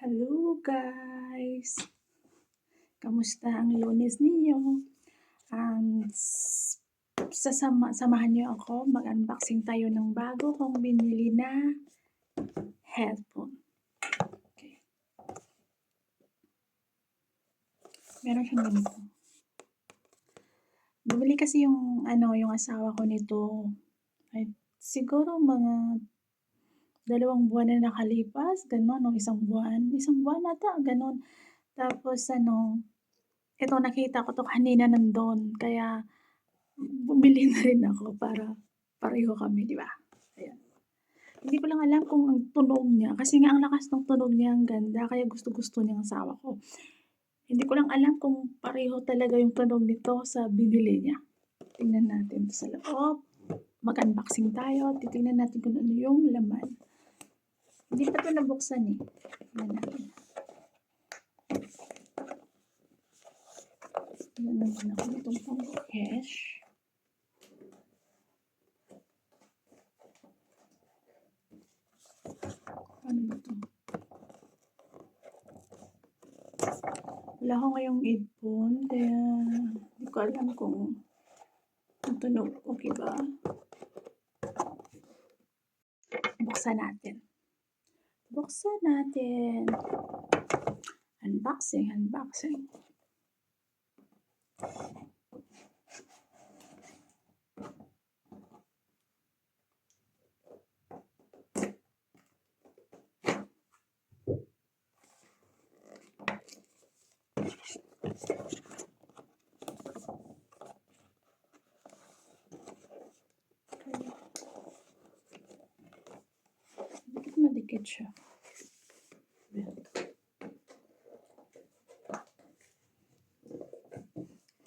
Hello guys! Kamusta ang Lunes ninyo? Samahan niyo ako mag-unboxing tayo ng bago kong binili na headphone. Okay. Meron siyang ganito. Bumili kasi yung asawa ko nito. Ay, siguro mga 2 buwan na nakalipas, gano'n, o 1 buwan. 1 buwan ata, gano'n. Tapos ito nakita ko 'to kanina nandun, kaya bumili na rin ako para pareho kami, 'di ba? Ayan. Hindi ko lang alam kung ang tunog niya, kasi nga ang lakas ng tunog niya, ang ganda, kaya gustong-gusto ng asawa ko. Hindi ko lang alam kung pareho talaga yung tunog nito sa binili niya. Tingnan natin sa loob. Mag-unboxing tayo, titingnan natin kung ano yung laman. Hindi pa 'to nabuksan eh. Tingnan natin. Tingnan naman ako nitong pang-cash. Ano ba 'to? Wala ako ngayong headphone, kaya hindi ko alam kung ang tunog okay ba. Buksan natin. Buksan natin. Unboxing. Dikit na dikit siya.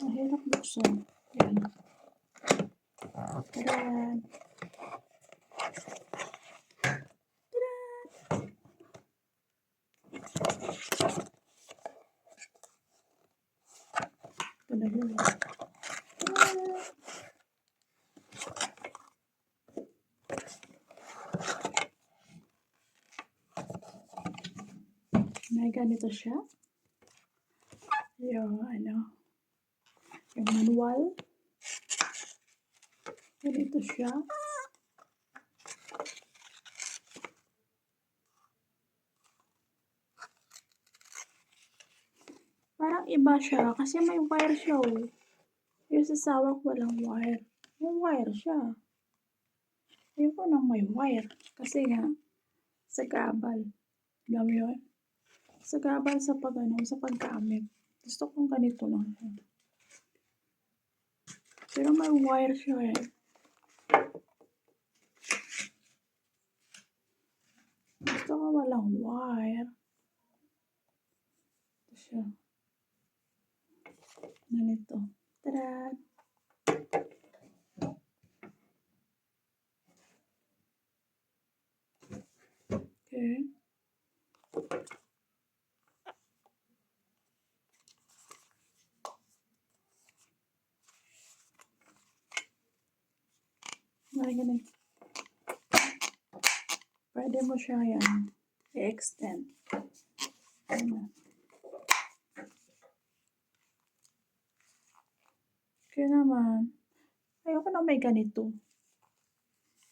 Ang hirap buksan. Yan. Tadaan! Ito na yun. May ganito siya. Yung manual. Ganito siya. Parang iba siya kasi may wire siya oh. Yung sa asawa ko walang wire. May wire siya. Ayoko nang may wire. Kasi nga, sagabal. Alam mo yun? Sagabal sa paggamit. Gusto kong ganito lang. Pero may wire siya eh. Gusto ko walang wire. Ito siya. Ganito. Tada! Okay. Ganito. Pwede mo siya yan i-extend. Kaya naman, ayoko na may ganito.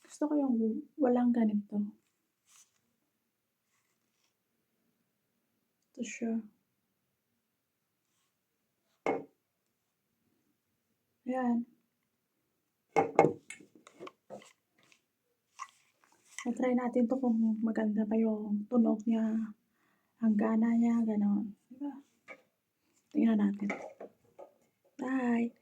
Gusto ko yung walang ganito. Ito siya. Ayan. Na-try natin to kung maganda pa yung tunog niya, ang gana niya, gano'n. Diba? Tingnan natin. Bye!